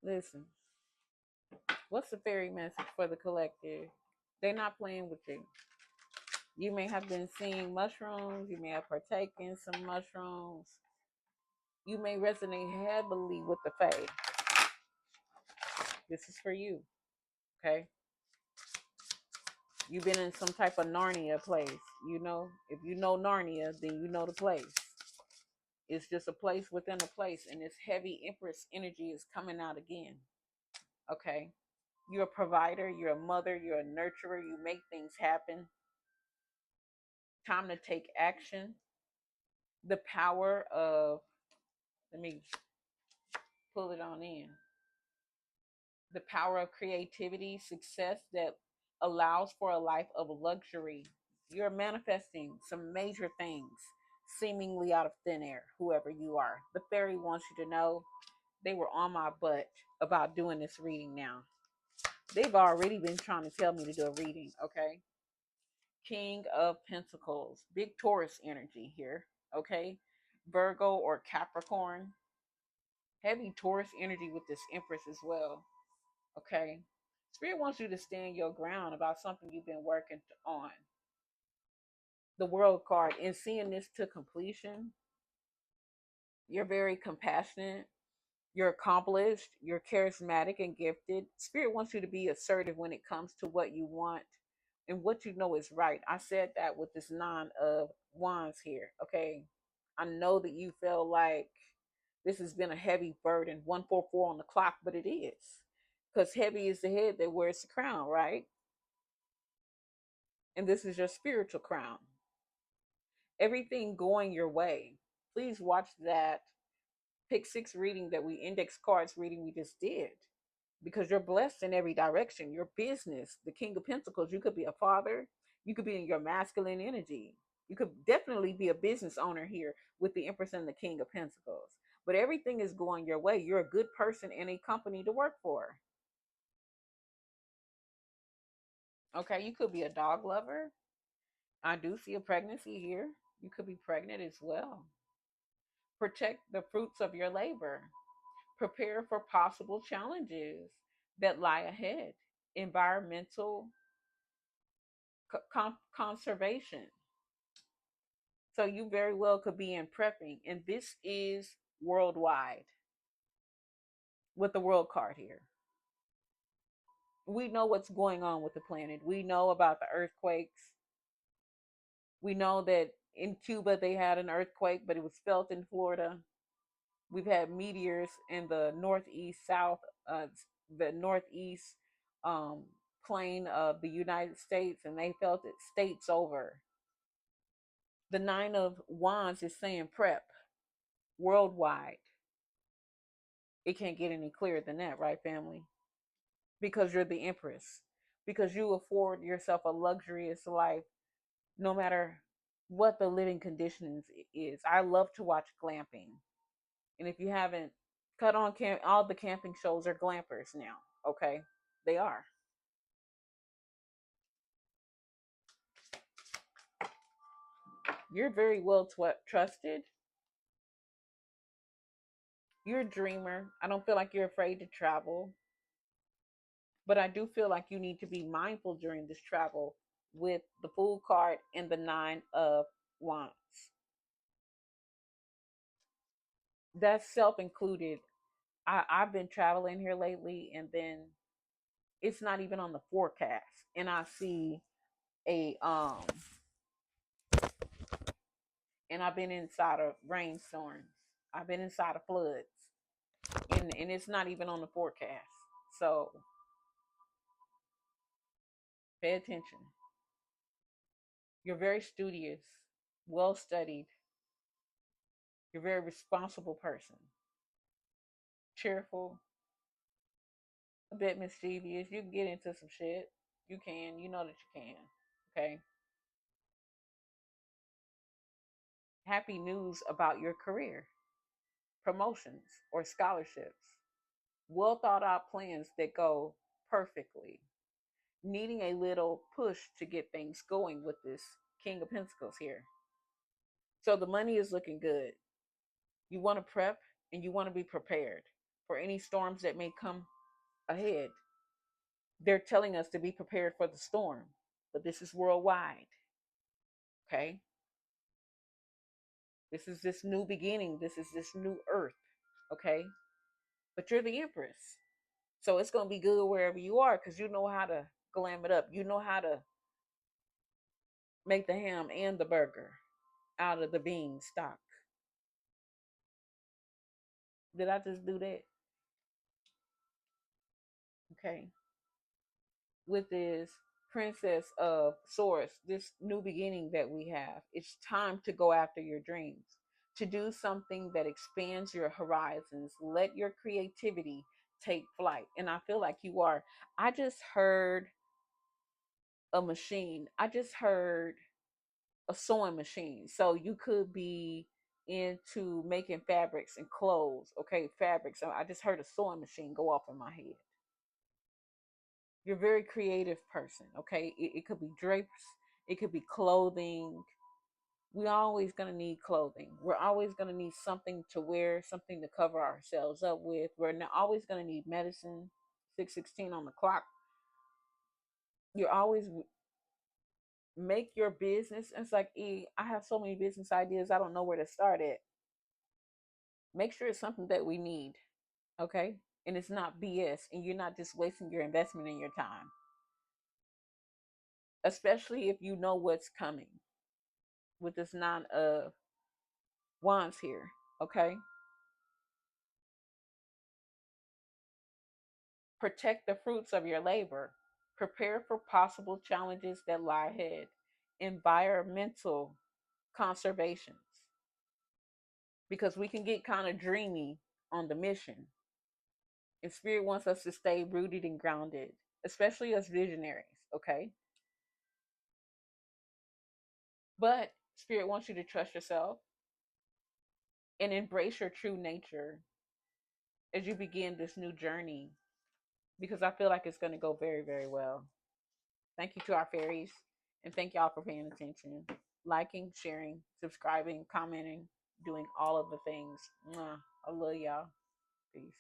Listen, what's the fairy message for the collective? They're not playing with you. You may have been seeing mushrooms. You may have partaken some mushrooms. You may resonate heavily with the faith. This is for you. Okay. You've been in some type of Narnia place. You know, if you know Narnia, then you know the place. It's just a place within a place, and this heavy Empress energy is coming out again. Okay. You're a provider, you're a mother, you're a nurturer, you make things happen. Time to take action. The power of, let me pull it on in. The power of creativity, success that allows for a life of luxury. You're manifesting some major things seemingly out of thin air, whoever you are. The fairy wants you to know they were on my butt about doing this reading now. They've already been trying to tell me to do a reading, okay? King of Pentacles, big Taurus energy here, okay? Virgo or Capricorn, heavy Taurus energy with this Empress as well, okay? Spirit wants you to stand your ground about something you've been working on. The World card, in seeing this to completion, you're very compassionate, you're accomplished, you're charismatic and gifted. Spirit wants you to be assertive when it comes to what you want and what you know is right. I said that with this Nine of Wands here. Okay. I know that you feel like this has been a heavy burden, 144 on the clock, but it is. Because heavy is the head that wears the crown, right? And this is your spiritual crown. Everything going your way. Please watch that pick six reading that index cards reading we just did, because you're blessed in every direction. Your business, the King of Pentacles, you could be a father, you could be in your masculine energy. You could definitely be a business owner here with the Empress and the King of Pentacles. But everything is going your way. You're a good person in a company to work for. Okay, you could be a dog lover. I do see a pregnancy here. You could be pregnant as well. Protect the fruits of your labor. Prepare for possible challenges that lie ahead. Environmental conservation. So you very well could be in prepping. And this is worldwide with the world card here. We know what's going on with the planet. We know about the earthquakes. We know that in Cuba they had an earthquake, but it was felt in Florida. We've had meteors in the northeast, the northeast um, plane of the United States, and they felt it states over. The Nine of Wands is saying prep worldwide. It can't get any clearer than that, right, family? Because you're the Empress. Because you afford yourself a luxurious life no matter what the living conditions is. I love to watch glamping. And if you haven't cut on all the camping shows are glampers now, okay? They are. You're very well trusted. You're a dreamer. I don't feel like you're afraid to travel, but I do feel like you need to be mindful during this travel with the Fool card and the Nine of Wands. That's self included. I've been traveling here lately, and then it's not even on the forecast, and I see a and I've been inside of rainstorms. I've been inside of floods, and it's not even on the forecast. So pay attention. You're very studious, well studied. You're a very responsible person, cheerful, a bit mischievous. You can get into some shit. You can. You know that you can. Okay. Happy news about your career, promotions, or scholarships. Well thought out plans that go perfectly. Needing a little push to get things going with this King of Pentacles here. So the money is looking good. You want to prep and you want to be prepared. for any storms that may come ahead. They're telling us to be prepared for the storm, but this is worldwide. Okay. This is this new beginning. This is this new earth. Okay. But you're the empress. So it's going to be good wherever you are because you know how to glam it up. You know how to make the ham and the burger out of the bean stock. Did I just do that? Okay. With this Princess of Swords, this new beginning that we have, it's time to go after your dreams, to do something that expands your horizons. Let your creativity take flight. And I feel like you are. I just heard a machine. I just heard a sewing machine. So you could be into making fabrics and clothes. Okay, fabrics. So I just heard a sewing machine go off in my head. You're a very creative person. Okay, it could be drapes, it could be clothing. We're always going to need clothing. We're always going to need something to wear, something to cover ourselves up with. We're not always going to need medicine. 6:16 on the clock. You're always make your business. It's like, I have so many business ideas. I don't know where to start at. Make sure it's something that we need. Okay. And it's not BS. And you're not just wasting your investment and your time, especially if you know what's coming with this Nine of Wands here. Okay. Protect the fruits of your labor. Prepare for possible challenges that lie ahead. Environmental conservations. Because we can get kind of dreamy on the mission. And Spirit wants us to stay rooted and grounded, especially as visionaries. Okay. But Spirit wants you to trust yourself and embrace your true nature as you begin this new journey, because I feel like it's going to go very, very well. Thank you to our fairies, and thank y'all for paying attention, liking, sharing, subscribing, commenting, doing all of the things. Mwah. I love y'all. Peace.